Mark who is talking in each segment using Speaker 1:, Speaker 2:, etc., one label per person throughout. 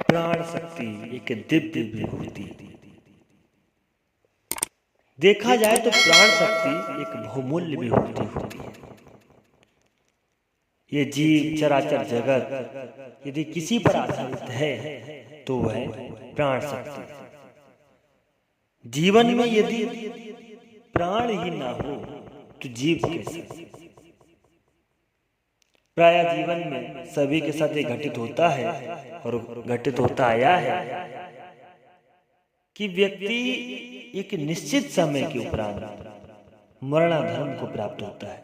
Speaker 1: प्राण शक्ति एक दिव्य विभूति। देखा जाए तो प्राण शक्ति एक बहुमूल्य विभूति होती है। ये जीव चराचर जगत यदि किसी पर आधारित है तो वह प्राण शक्ति। जीवन में यदि प्राण ही ना हो तो जीव कैसे? प्राय जीवन में सभी के साथ ये घटित होता है और घटित होता आया है कि व्यक्ति एक निश्चित समय के उपरांत मरणाधर्म को प्राप्त होता है,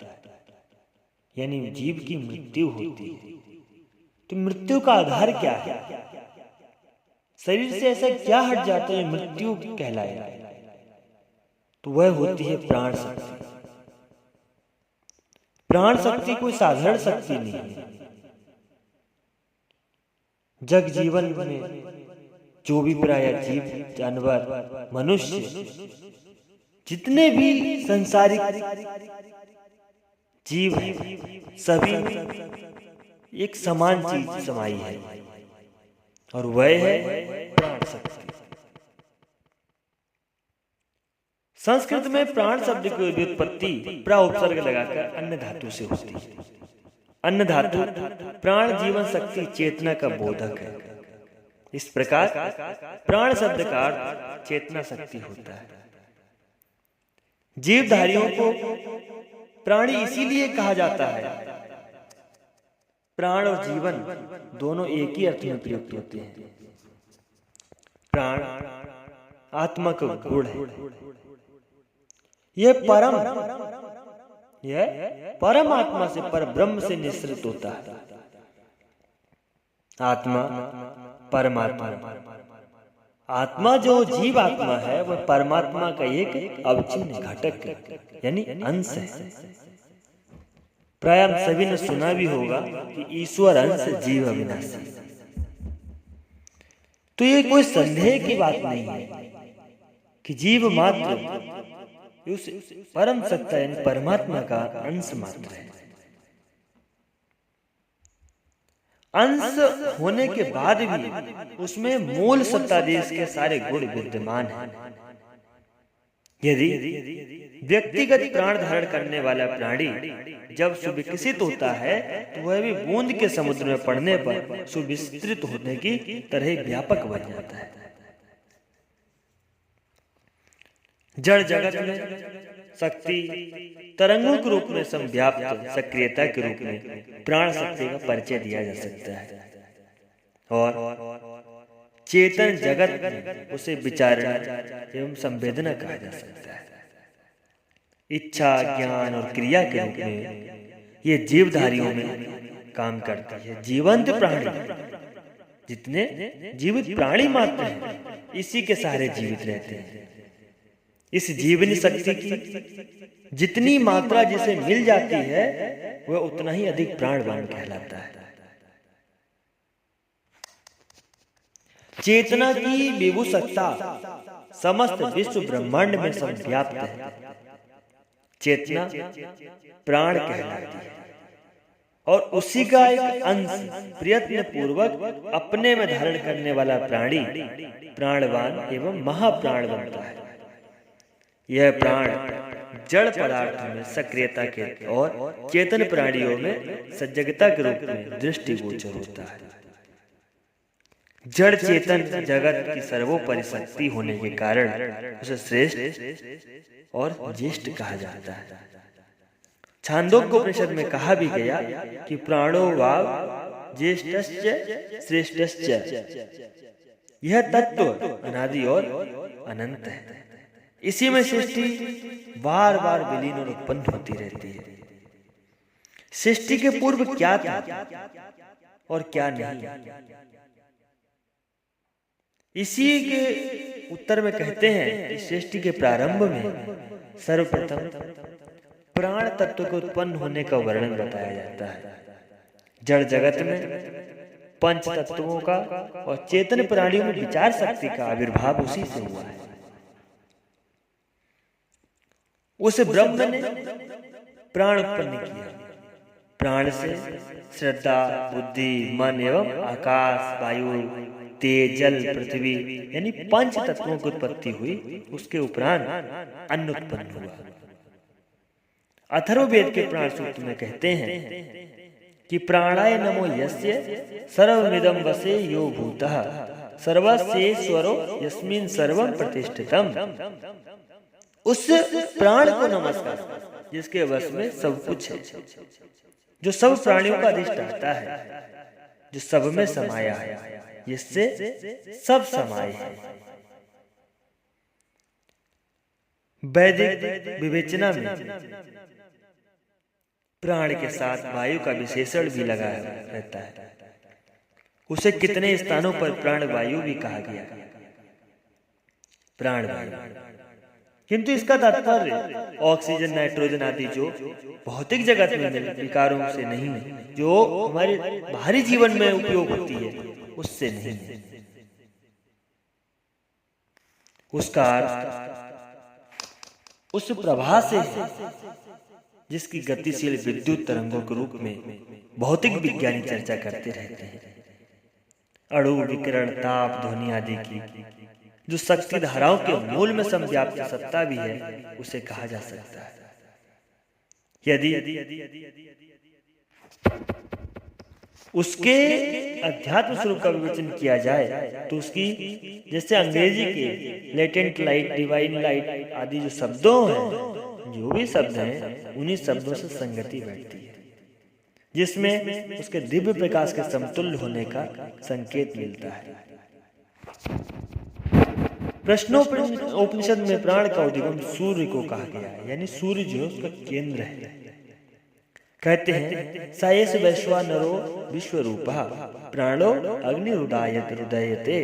Speaker 1: यानी जीव की मृत्यु होती है। तो मृत्यु का आधार क्या है? शरीर से ऐसा क्या हट जाता है मृत्यु कहलाए? तो वह होती है प्राण शक्ति। प्राण शक्ति कोई साधारण शक्ति नहीं है। जग जीवन में जो भी प्राय जीव जानवर मनुष्य जितने भी संसारिक जीव हैं सभी एक समान चीज समाई है और वह है प्राण शक्ति। संस्कृत में प्राण शब्द की व्युत्पत्ति प्रा उपसर्ग लगाकर अन्न धातु से होती है। अन्न धातु प्राण जीवन शक्ति चेतना का बोधक है। इस प्रकार प्राण शब्द का अर्थ चेतना शक्ति होता है। जीवधारियों को प्राणी इसीलिए कहा जाता है। प्राण और जीवन दोनों एक ही अर्थ में प्रयुक्त होते हैं। प्राण आत्मा का गुण है। यह परम आत्मा से पर ब्रह्म से निश्रित होता है। आत्मा परमात्मा, आत्मा जो जीव आत्मा है वह परमात्मा का एक अविच्छिन्न घटक यानी अंश है। प्राय हम सभी ने सुना भी होगा कि ईश्वर अंश जीव अविनाशी। तो ये कोई संदेह की बात नहीं है कि जीव मात्र उस परम सत्ता यानी परमात्मा का अंश मात्र है। अंश होने के बाद भी उसमें मूल सत्ताधीश के सारे गुण विद्यमान हैं। यदि व्यक्तिगत प्राण धारण करने वाला प्राणी जब सुविकसित होता है तो वह भी बूंद के समुद्र में पड़ने पर सुविस्तृत होने की तरह व्यापक बन जाता है। जड़ जगत में शक्ति तरंगों के रूप में संव्याप्त सक्रियता के रूप में प्राण शक्ति का परिचय दिया जा सकता है और चेतन जगत में उसे विचारणा एवं संवेदना कहा जा सकता है। इच्छा ज्ञान और क्रिया के रूप में ये जीवधारियों में काम करती है। जीवंत प्राणी जितने जीवित प्राणी मात्र हैं इसी के सहारे जीवित रहते हैं। इस जीवनी शक्ति की जितनी मात्रा जिसे मिल जाती है वह उतना ही अधिक प्राणवान कहलाता है। चेतना की विभुसत्ता समस्त विश्व ब्रह्मांड में संव्याप्त है। चेतना प्राण कहलाती है और उसी का एक अंश प्रयत्न पूर्वक अपने में धारण करने वाला प्राणी प्राणवान एवं महाप्राण बनता है। यह प्राण जड़ पदार्थों में सक्रियता के और चेतन प्राणियों में सजगता के रूप में दृष्टिगोचर होता है। जड़ चेतन जगत की सर्वोपरि शक्ति होने के कारण उसे श्रेष्ठ और ज्येष्ठ कहा जाता है। छांदोग्य उपनिषद में कहा भी गया कि प्राणो वाव ज्येष्ठश्च श्रेष्ठश्च। यह तत्व अनादि और अनंत है। इसी में सृष्टि बार बार विलीन और उत्पन्न होती रहती है। सृष्टि के पूर्व क्या था और क्या नहीं, इसी के उत्तर में कहते हैं कि सृष्टि के प्रारंभ में सर्वप्रथम प्राण तत्व के उत्पन्न होने का वर्णन बताया जाता है। जड़ जगत में पंच तत्वों का और चेतन प्राणियों में विचार शक्ति का आविर्भाव उसी से हुआ है। उस ब्रह्म ने प्राण उत्पन्न किया। प्राण से श्रद्धा बुद्धि मन एवं आकाश वायु तेज, जल, पृथ्वी यानी 5 तत्वों की उत्पत्ति हुई। उसके उपरांत अन्न उत्पन्न हुआ। अथर्ववेद के प्राण सूक्त में कहते हैं कि प्राणाय नमो यस्य सर्वमिदं वसे यो भूतः सर्वस्येश्वरो यस्मिन् सर्वं प्रतिष्ठितम्। उस प्राण को नमस्कार जिसके वश में सब कुछ है, जो सब प्राणियों का अधिष्ठाता है, जो सब में समाया है, जिससे सब समाये है। वैदिक विवेचना में प्राण के साथ वायु का विशेषण भी लगा रहता है। उसे कितने स्थानों पर प्राण वायु भी कहा गया, प्राण वायु। किंतु इसका तात्पर्य ऑक्सीजन, नाइट्रोजन आदि जो भौतिक जगत में विकारों से नहीं, जो हमारे बाहरी जीवन में उपयोग होती है, उससे नहीं है। उसका उस प्रभा से है जिसकी गतिशील विद्युत तरंगों के रूप में भौतिक विज्ञानी चर्चा करते रहते हैं। अणु, विकिरण, ताप, ध्वनि आदि की जो शक्ति धाराओं के मूल में समव्याप्त सत्ता भी है, उसे कहा जा सकता है। यदि उसके अध्यात्म स्वरूप का विवेचन किया जाए तो उसकी, जैसे अंग्रेजी के लेटेंट लाइट, डिवाइन लाइट आदि जो शब्दों हैं, जो भी शब्द हैं, उन्हीं शब्दों से संगति बैठती है, जिसमें उसके दिव्य प्रकाश के समतुल्य होने का संकेत मिलता है। प्रश्नोपनिषद में प्राण का उद्गम सूर्य को कहा गया है, यानी सूर्य जो उसका केंद्र है। कहते हैं सायेस वैश्वानरो विश्वरूपः प्राणो अग्निरुदायते।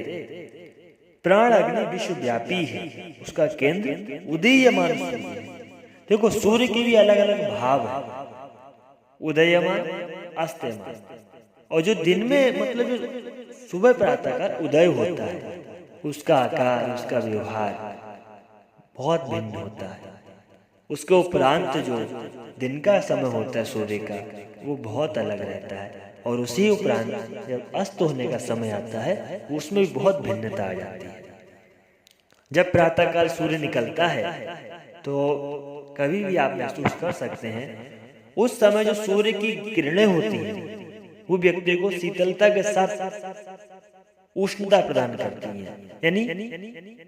Speaker 1: प्राण अग्नि विश्वव्यापी है, उसका केंद्र उदीयमान सूर्य है। देखो, सूर्य के भी अलग अलग भाव है, उदयमान, अस्तमान। और जो दिन में मतलब सुबह प्रातःकाल उदय होता है, उसका आकार, उसका व्यवहार बहुत भिन्न होता है। उसके उपरांत जो दिन का समय होता है सूर्य का, वो बहुत अलग रहता है। और उसी उपरांत जब अस्त होने का समय आता है, उसमें भी बहुत भिन्नता आ जाती है। जब प्रातःकाल सूर्य निकलता है तो कभी भी आप महसूस कर सकते हैं, उस समय जो सूर्य की किरणें होती हैं, वो व्यक्ति को शीतलता के साथ उष्णता प्रदान करती हैं, यानी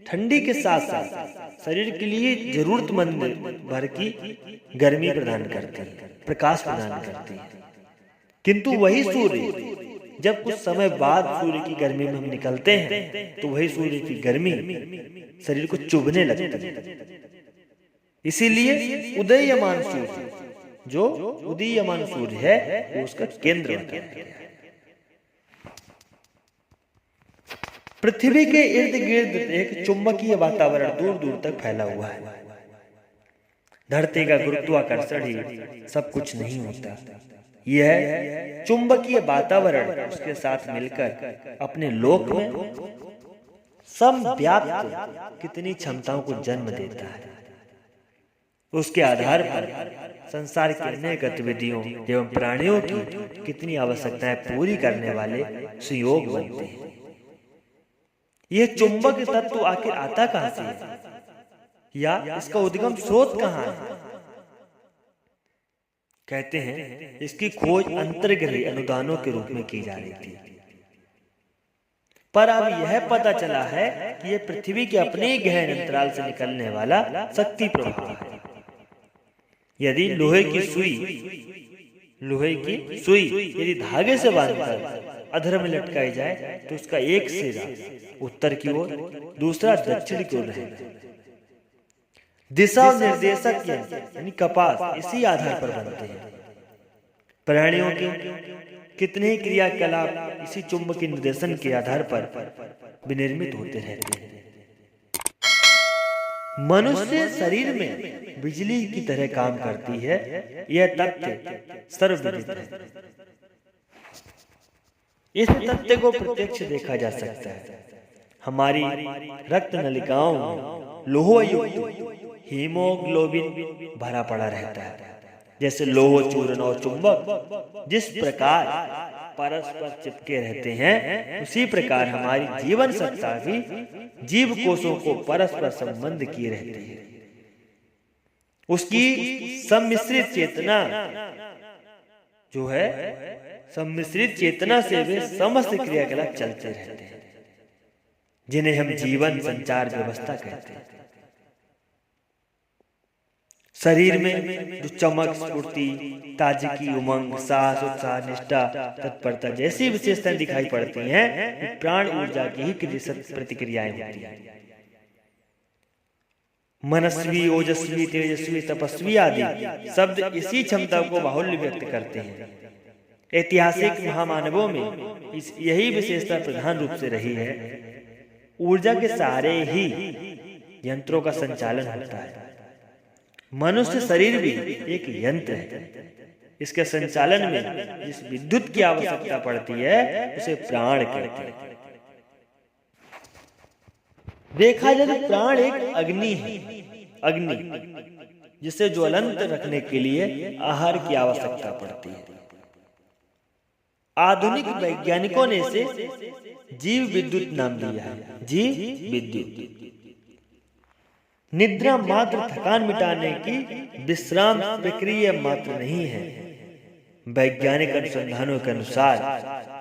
Speaker 1: ठंडी के साथ साथ शरीर के लिए जरूरतमंद भर की गर्मी प्रदान करती है, प्रकाश प्रदान करती है। किंतु वही सूर्य जब कुछ समय बाद सूर्य की गर्मी में हम निकलते हैं, तो वही सूर्य की गर्मी शरीर को चुभने लगती है। इसीलिए उदयमान सूर्य, जो उदीयमान सूर्य है, वो उसका केंद्र होता है। पृथ्वी के इर्द गिर्द एक चुंबकीय वातावरण दूर दूर तक फैला हुआ है। धरती का गुरुत्वाकर्षण ही सब कुछ नहीं होता। यह चुंबकीय वातावरण उसके साथ मिलकर अपने लोक में समव्याप्त कितनी क्षमताओं को जन्म देता है। उसके आधार पर संसार की अन्य गतिविधियों एवं प्राणियों की कितनी आवश्यकताएं पूरी करने वाले सुयोग बनते हैं। यह चुंबक तत्व आखिर आता कहां से है, या इसका उद्गम स्रोत कहां है? कहते हैं इसकी खोज अंतर्ग्रही अनुदानों के रूप में की जा रही थी, पर अब यह पता चला है कि यह पृथ्वी के अपने गहन अंतराल से निकलने वाला शक्ति प्रवाह है। यदि लोहे की सुई यदि धागे से बांधकर अधर में लटकाई जाए, तो उसका एक सिरा उत्तर की ओर, दूसरा दक्षिण की ओर रहेगा। दिशा निर्देशक यानी कपास इसी आधार पर बनते हैं। प्राणियों के कितने क्रियाकलाप इसी चुंबकीय निर्देशन के आधार पर विनिर्मित होते रहते हैं। मनुष्य शरीर में बिजली की तरह काम करती है, यह तथ्य सर्वविदित है। इस तथ्य को प्रत्यक्ष देखा जा सकता है। हमारी रक्त नलिकाओं में लोहयुक्त हीमोग्लोबिन भरा पड़ा रहता है। जैसे लोह चूर्ण और चुंबक जिस प्रकार परस्पर चिपके रहते हैं, उसी प्रकार हमारी जीवन सत्ता भी जीव कोषों को परस्पर संबंध किए रहती है। उसकी सम्मिश्रित चेतना जो है, सम्मिश्रित चेतना से वे समस्त क्रियाकलाप चलते रहते हैं, जिन्हें हम जीवन संचार व्यवस्था कहते हैं। शरीर में जो चमक, स्फूर्ति, ताजगी, उमंग, साहस, उत्साह, निष्ठा, तत्परता जैसी विशेषताएं दिखाई पड़ती हैं, प्राण ऊर्जा की ही प्रतिक्रियाएं होती हैं। मनस्वी, ओजस्वी, तेजस्वी, तपस्वी आदि शब्द इसी क्षमता को बाहुल्य व्यक्त करते हैं। ऐतिहासिक महामानवों में यही विशेषता प्रधान रूप से रही है। ऊर्जा के सहारे ही यंत्रों का संचालन होता है। मनुष्य शरीर भी एक यंत्र है। इसके संचालन में जिस विद्युत की आवश्यकता पड़ती है उसे प्राण कहते हैं। देखा जाए तो प्राण एक अग्नि है, अग्नि जिसे ज्वलंत रखने के लिए आहार की आवश्यकता पड़ती है। आधुनिक वैज्ञानिकों ने इसे जीव विद्युत नाम दिया है। जीव विद्युत निद्रा मात्र थकान मिटाने की विश्राम प्रक्रिया मात्र नहीं है। वैज्ञानिक अनुसंधानों के अनुसार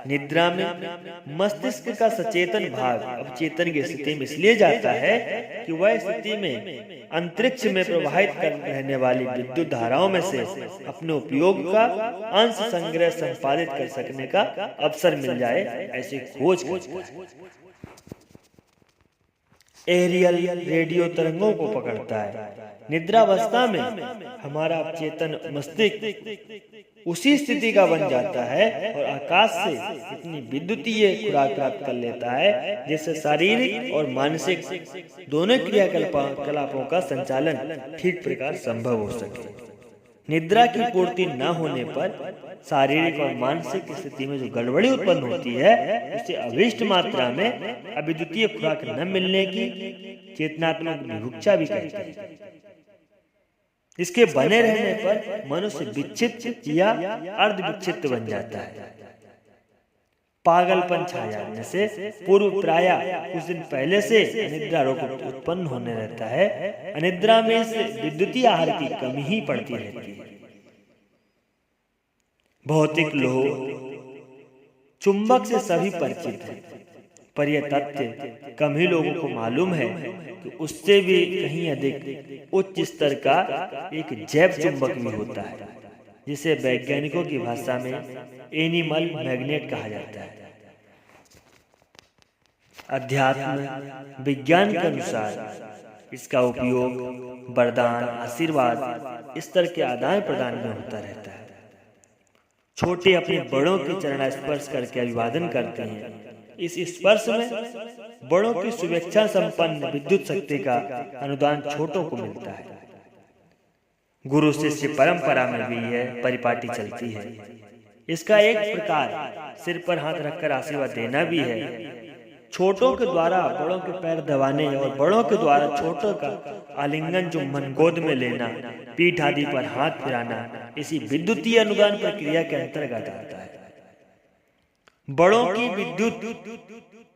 Speaker 1: निद्रा में मस्तिष्क का सचेतन भाग अवचेतन की स्थिति में इसलिए जाता है कि वह स्थिति में अंतरिक्ष में प्रवाहित कर रहने वाली विद्युत धाराओं में से अपने उपयोग का अंश संग्रह संपादित कर सकने का अवसर मिल जाए, ऐसी खोज करता है। एरियल रेडियो तरंगों को पकड़ता है। निद्रावस्था में हमारा चेतन मस्तिष्क उसी स्थिति का बन जाता है और आकाश से इतनी विद्युतीय खुराक प्राप्त कर लेता है जिससे शारीरिक और मानसिक दोनों क्रियाकलापों का संचालन ठीक प्रकार संभव हो सके। निद्रा की पूर्ति न होने पर शारीरिक और मानसिक स्थिति में जो गड़बड़ी उत्पन्न होती है उसे अभीष्ट मात्रा में अविद्युतीय खुराक न मिलने की चेतनात्मक विभुक्षा भी कहते हैं। इसके बने रहने पर मनुष्य विक्षिप्त या अर्ध विक्षिप्त बन जाता है। पागलपन छा जाने से पूर्व प्राय कुछ दिन पहले से अनिद्रा रोग उत्पन्न होने रहता है। अनिद्रा में इस विद्युतीय आहार की कमी ही पड़ती रहती है। भौतिक लोह चुंबक से सभी परिचित है, पर यह तथ्य कम ही लोगों को मालूम है कि उससे भी कहीं अधिक उच्च स्तर का एक जैव चुंबक भी होता है, जिसे वैज्ञानिकों की भाषा में एनिमल मैग्नेट कहा जाता है। अध्यात्म विज्ञान के अनुसार इसका उपयोग वरदान, आशीर्वाद स्तर के आदान प्रदान में होता रहता है। छोटे अपने बड़ों के चरण स्पर्श करके अभिवादन करते हैं। इस स्पर्श में बड़ों की शुभेच्छा संपन्न विद्युत शक्ति का अनुदान छोटों को मिलता है। गुरु शिष्य परंपरा में भी यह परिपाटी चलती है। इसका एक प्रकार सिर पर हाथ रखकर आशीर्वाद देना भी है। छोटों के द्वारा बड़ों के पैर दबाने और बड़ों के द्वारा छोटों का आलिंगन चुम्बन गोद में लेना, पीठ आदि पर हाथ फिराना इसी विद्युतीय अनुदान प्रक्रिया के अंतर्गत आता है। बड़ों की विद्युत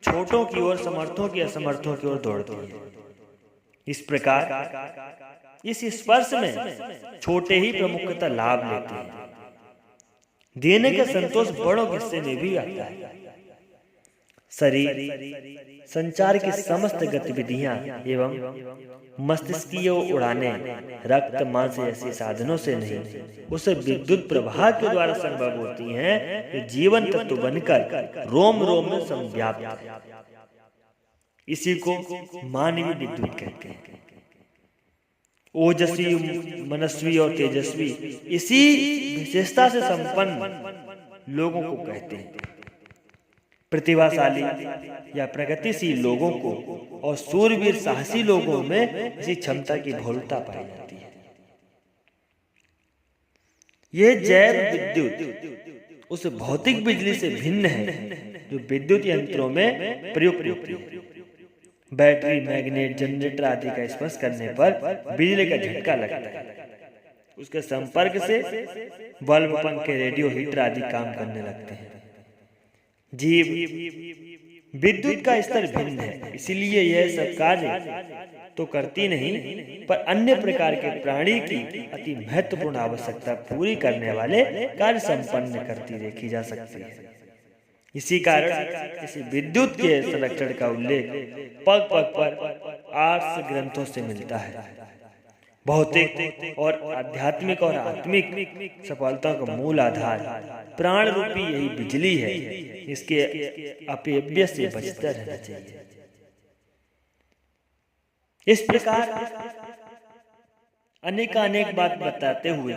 Speaker 1: छोटों की ओर, समर्थों की असमर्थों की ओर दौड़ती है। इस प्रकार इस स्पर्श में छोटे ही प्रमुखता लाभ लेते हैं। देने का संतोष बड़ों के हिस्से में भी आता है। शरीर संचार की समस्त गतिविधियां एवं मस्तिष्कीय उड़ाने रक्त मांस ऐसे साधनों से नहीं, उसे विद्युत प्रवाह के द्वारा संभव होती हैं, जो जीवन तत्व बनकर रोम रोम में संव्याप्त है। इसी को मानवीय विद्युत कहते हैं। ओजस्वी, मनस्वी और तेजस्वी इसी विशेषता से संपन्न लोगों को कहते हैं। प्रतिभाशाली या प्रगतिशील लोगों को और सूरवीर साहसी लोगों में इसी क्षमता की बहुलता पाई जाती है। यह जैव विद्युत उस भौतिक बिजली से भिन्न है जो विद्युत यंत्रों में प्रयुक्त होती है। बैटरी, मैग्नेट, जनरेटर आदि का स्पर्श करने पर बिजली का झटका लगता है। उसके संपर्क से बल्ब, पंखे, रेडियो, हीटर आदि काम करने लगते हैं। जीव विद्युत का स्तर भिन्न है, इसलिए यह सब कार्य तो करती नहीं, पर अन्य प्रकार के प्राणी की अति महत्वपूर्ण आवश्यकता पूरी करने वाले कार्य संपन्न करती देखी जा सकती है। इसी कारण इस विद्युत के संरक्षण का उल्लेख पग पग पर आर्ष ग्रंथों से मिलता है। भौतिक और आध्यात्मिक और आत्मिक सफलता का मूल आधार प्राण रूपी यही बिजली है। इसके अपव्यय से बचता रहना चाहिए। इस प्रकार अनेक बात बताते हुए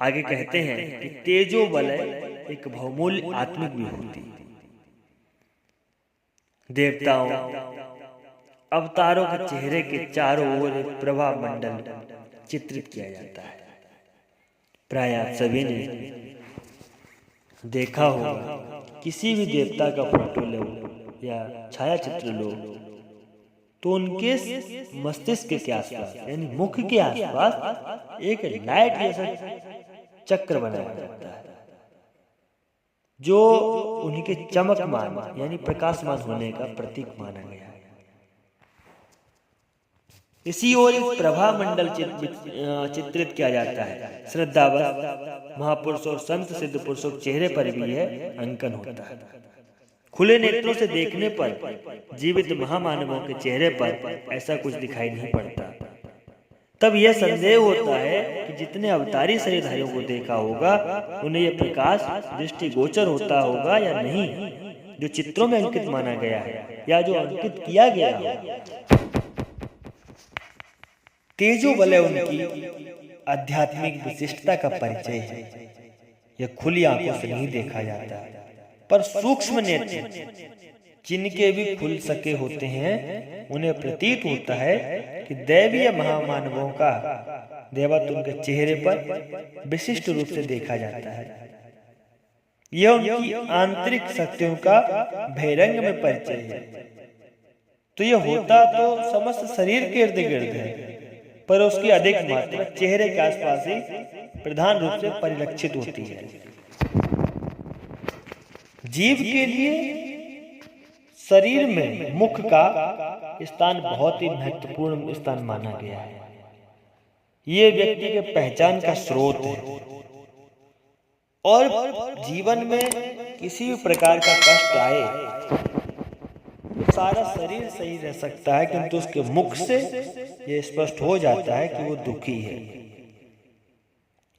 Speaker 1: आगे कहते हैं कि तेजो वलय एक बहुमूल्य आत्मिक विभूति देवताओं अवतारों के चेहरे के चारों ओर एक प्रभा मंडल चित्रित किया जाता है। प्रायः सभी ने देखा होगा, किसी भी देवता का फोटो लो या छाया चित्र लो तो उनके मस्तिष्क के आसपास यानी मुख के आसपास एक लाइट जैसा चक्र बनाया जाता है, जो उनके चमकमान यानी प्रकाशमान होने का प्रतीक माना गया है। इसी ओर एक प्रभा मंडल चित्रित किया जाता है। श्रद्धावश महापुरुष और संत सिद्ध पुरुषों के चेहरे पर भी यह अंकन होता है। खुले नेत्रों से देखने पर जीवित महामानवों के चेहरे पर ऐसा कुछ दिखाई नहीं पड़ता। तब यह संदेह होता है कि जितने अवतारी शरीरधारियों को देखा होगा उन्हें यह प्रकाश दृष्टिगोचर होता होगा या नहीं, जो चित्रों में अंकित माना गया है या जो अंकित किया गया है। तेजो वलय उनकी आध्यात्मिक विशिष्टता का परिचय है। यह खुली आंखों से नहीं देखा जाता, पर सूक्ष्म नेत्र जिनके भी खुल सके होते हैं उन्हें प्रतीत होता है कि दैवीय महामानवों का देवत्व उनके चेहरे पर विशिष्ट रूप से देखा जाता है। यह उनकी आंतरिक शक्तियों का बहिरंग में परिचय है। तो यह होता तो समस्त शरीर के इर्द गिर्द है, पर उसकी अधिक मात्रा चेहरे के आसपास ही प्रधान रूप से परिलक्षित होती है। जीव के लिए शरीर में मुख का स्थान बहुत ही महत्वपूर्ण स्थान माना गया है। ये व्यक्ति के पहचान का स्रोत है और जीवन में किसी भी प्रकार का कष्ट आए तो सारा शरीर सही रह सकता है, किंतु उसके मुख से यह स्पष्ट हो जाता है कि वो दुखी है।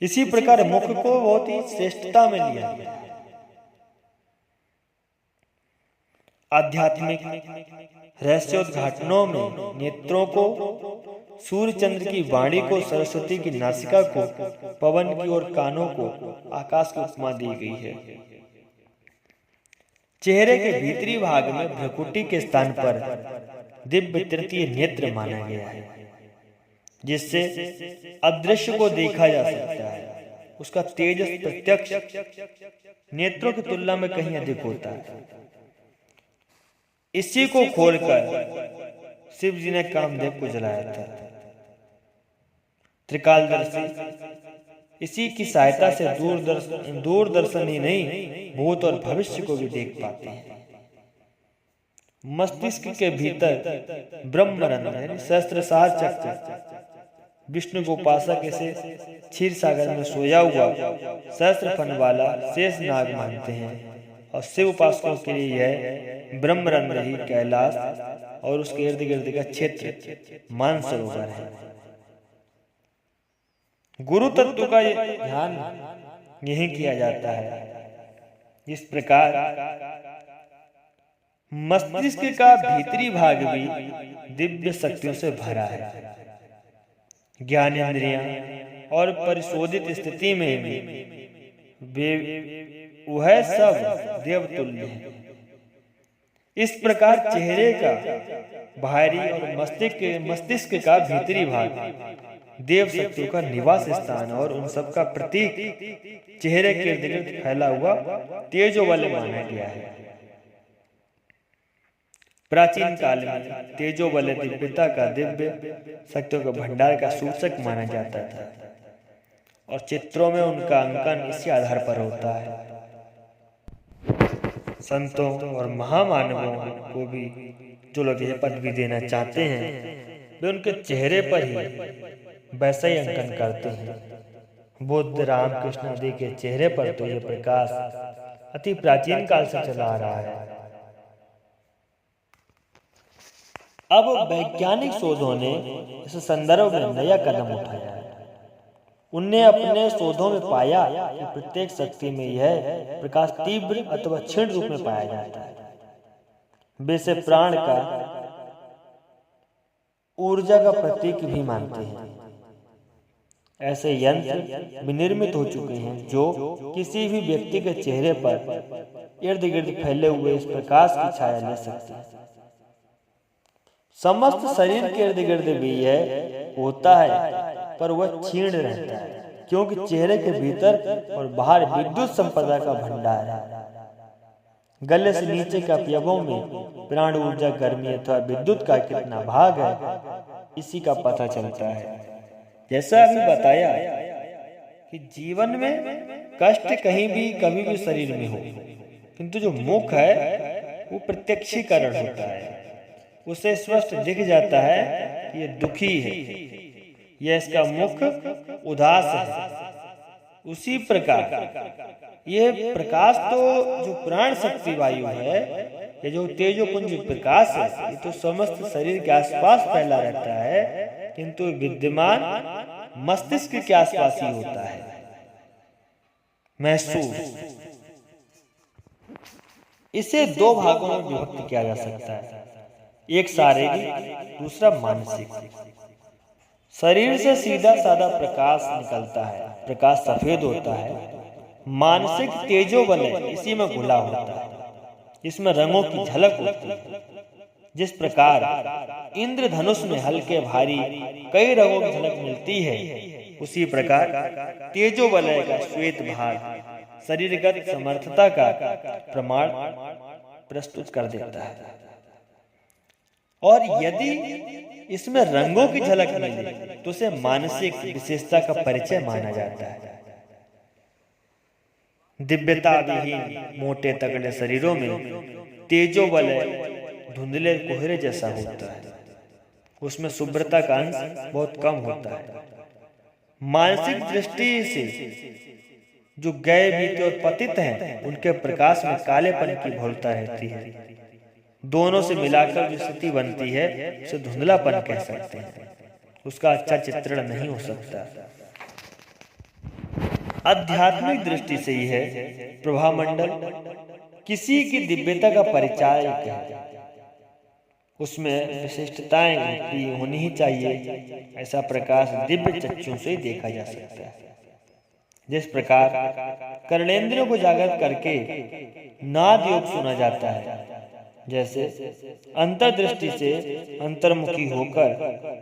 Speaker 1: इसी प्रकार मुख को बहुत ही श्रेष्ठता में लिया गया। आध्यात्मिक रहस्योद्घाटनों में नेत्रों को, सूर्य चंद्र की वाणी को, सरस्वती की नासिका को, पवन की और कानों को आकाश की उपमा दी गई है। चेहरे के भीतरी भाग में भ्रुकुटी के स्थान पर दिव्य तृतीय नेत्र माना गया है, जिससे अदृश्य को देखा जा सकता है। उसका तेजस प्रत्यक्ष नेत्रों की तुलना में कहीं अधिक होता है। इसी को खोलकर शिव जी ने कामदेव को जलाया था। त्रिकालदर्शी इसी की सहायता से दूरदर्शन ही नहीं, भूत और भविष्य को भी देख पाते हैं। मस्तिष्क के भीतर ब्रह्मरंध्र यानी सहस्त्रसार चक्र विष्णु को उपासक इसे क्षीर सागर में सोया हुआ सहस्त्र फन वाला शेष नाग मानते हैं, और शिव उपासकों के लिए यह ब्रह्मरंध्र ही कैलाश और उसके इर्द गिर्द का क्षेत्र मानसरोवर है। गुरु तत्व का ध्यान यही किया जाता है। इस प्रकार मस्तिष्क का भीतरी भाग भी दिव्य शक्तियों से भरा है। ज्ञानेंद्रियां और परिशोधित स्थिति में भी वह सब देवतुल्य है। इस प्रकार चेहरे का बाहरी और मस्तिष्क का भीतरी भाग देव शक्तियों का निवास स्थान और उन सब का प्रतीक चेहरे के इर्द गिर्द फैला हुआ तेजो वाले माना गया है। प्राचीन काल में तेजो वाले दिव्यता का दिव्य शक्तियों का भंडार का सूचक माना जाता था, और चित्रों में उनका अंकन इसी आधार पर होता है। संतों और महामानवों को भी जो लोग यह पदवी देना चाहते हैं वे उनके चेहरे पर ही वैसा ही अंकन करते हैं। बुद्ध, रामकृष्ण आदि के चेहरे पर तो यह प्रकाश अति प्राचीन काल से चला आ रहा है। अब वैज्ञानिक शोधों ने इस संदर्भ में नया कदम उठाया है। उनने अपने शोधों में पाया कि प्रत्येक शक्ति में यह प्रकाश तीव्र अथवा क्षीण रूप में पाया जाता है। वे इसे प्राण का, ऊर्जा का प्रतीक भी मानते हैं। ऐसे यंत्र विनिर्मित हो चुके हैं जो किसी भी व्यक्ति के चेहरे पर इर्द गिर्द फैले हुए इस प्रकाश की छाया ले सकते हैं। समस्त शरीर के इर्द गिर्द भी यह होता है, पर वह क्षीण रहता है, क्योंकि चेहरे के भीतर और बाहर विद्युत संपदा का भंडार है। गले से नीचे के अवयवों में प्राण ऊर्जा, गर्मी अथवा विद्युत का कितना भाग है, इसी का पता चलता है। जैसा अभी बताया कि जीवन में कष्ट कहीं भी कभी भी शरीर में हो, किंतु जो मुख है वो प्रत्यक्षीकरण होता है। उसे स्पष्ट दिख जाता है कि ये दुखी है, यह इसका मुख उदास है। उसी प्रकार ये प्रकाश तो जो प्राण शक्ति वायु है, ये जो तेजो पुंज प्रकाश है, ये तो समस्त शरीर के आसपास फैला रहता है, किंतु विद्यमान मस्तिष्क के आसपास ही होता है, महसूस। इसे दो भागों में विभक्त किया जा सकता है, एक शारीरिक, दूसरा मानसिक। शरीर से सीधा साधा प्रकाश निकलता है, प्रकाश सफेद होता है। मानसिक तेजो बल इसी में घुला होता है, इसमें रंगों की झलक होती है। जिस प्रकार इंद्रधनुष में हल्के भारी कई रंगों की झलक मिलती है, उसी प्रकार तेजो वलय का श्वेत भाग शरीरगत समर्थता का प्रमाण प्रस्तुत कर देता है। और यदि इसमें रंगों की झलक मिले तो उसे मानसिक विशेषता का परिचय माना जाता है। दिव्यता विहीन मोटे तगड़े शरीरों में तेजो वलय धुंधले कोहरे जैसा होता है, उसमें शुभ्रता का अंश बहुत कम होता है। मानसिक दृष्टि से जो गए बीते और पतित हैं, उनके प्रकाश में कालेपन की भौलता रहती है। दोनों से मिलाकर जो स्थिति बनती है उसे धुंधलापन कह सकते हैं, उसका अच्छा चित्रण नहीं हो सकता। आध्यात्मिक दृष्टि से यह प्रभामंडल किसी की दिव्यता का परिचय है, उसमें विशिष्टताएं होनी ही चाहिए। ऐसा प्रकाश दिव्य चक्षुओं से ही देखा जा सकता है। जिस प्रकार कर्णेंद्रियों को जागृत करके नाद योग सुना जाता है, जैसे अंतर्दृष्टि से अंतर्मुखी होकर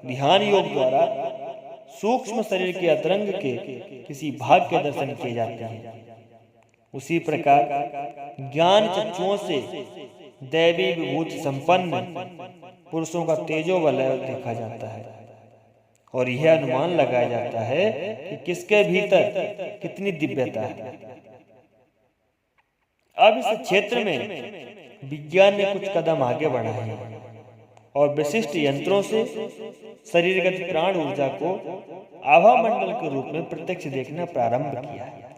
Speaker 1: ध्यान योग द्वारा सूक्ष्म शरीर के अतरंग के किसी भाग के दर्शन किए जाते हैं, उसी प्रकार ज्ञान चक्षुओं से दैवी विभूति संपन्न पुरुषों का तेजो वलय देखा जाता है, और यह अनुमान लगाया जाता है कि किसके भीतर कितनी दिव्यता है। अब इस क्षेत्र में विज्ञान ने कुछ कदम आगे बढ़ाए हैं और विशिष्ट यंत्रों से शरीरगत प्राण ऊर्जा को आभा मंडल के रूप में प्रत्यक्ष देखना प्रारंभ किया है।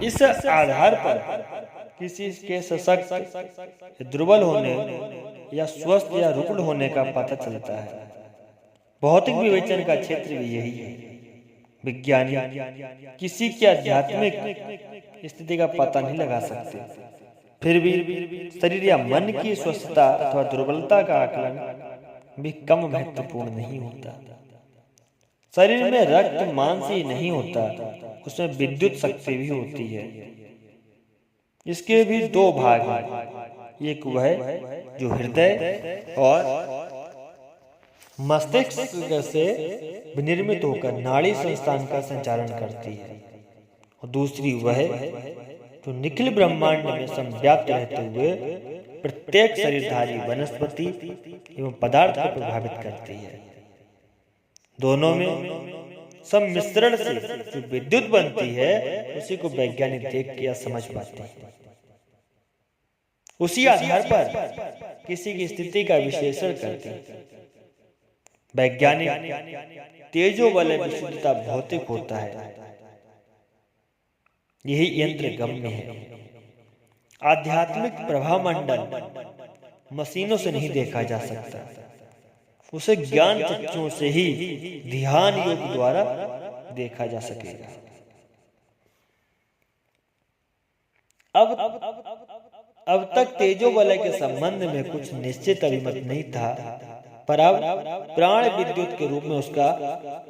Speaker 1: इस आधार पर किसी के सशक्त, दुर्बल होने या स्वस्थ या रुग्ण होने का पता चलता है। भौतिक विवेचन का क्षेत्र भी यही है। विज्ञानी किसी की आध्यात्मिक स्थिति का पता नहीं लगा सकते, फिर भी शरीर या मन की स्वस्थता अथवा दुर्बलता का आकलन भी कम महत्वपूर्ण नहीं होता। शरीर में रक्त मांस ही नहीं होता, उसमें विद्युत शक्ति भी होती है। इसके भी दो भाग हैं, एक वह जो हृदय और मस्तिष्क से विनिर्मित होकर नाड़ी संस्थान का संचालन करती है, और दूसरी वह जो निखिल ब्रह्मांड में संव्याप्त रहते हुए प्रत्येक शरीरधारी वनस्पति एवं पदार्थ को प्रभावित करती है। दोनों में सम्मिश्रण से जो विद्युत बनती है उसी को वैज्ञानिक देख के समझ पाते हैं। उसी आधार पर किसी की स्थिति का विश्लेषण करते हैं। वैज्ञानिक तेजो वाले विशुद्धता भौतिक होता है, यही यंत्र गम्य है। आध्यात्मिक प्रभाव मंडल मशीनों से नहीं देखा जा सकता, उसे ज्ञान चक्षुओं से ही ध्यान योग द्वारा देखा जा सकेगा। अब तक तेजो वलय के संबंध में कुछ निश्चित अभिमत नहीं था, पर अब प्राण विद्युत के रूप में उसका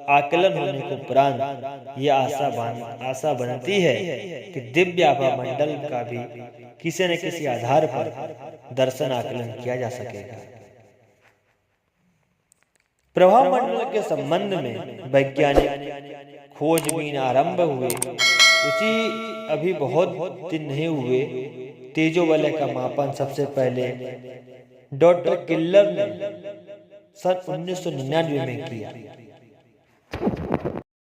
Speaker 1: आकलन होने को उपरांत यह आशा बनती है कि दिव्य आभा मंडल का भी किसी न किसी आधार पर दर्शन आकलन किया जा सकेगा। प्रभाव मंडल के संबंध में वैज्ञानिक खोजबीन आरंभ हुए उसी अभी बहुत दिन नहीं हुए तेजो वलय का मापन सबसे पहले डॉक्टर किल्लर ने सन 1999 में किया।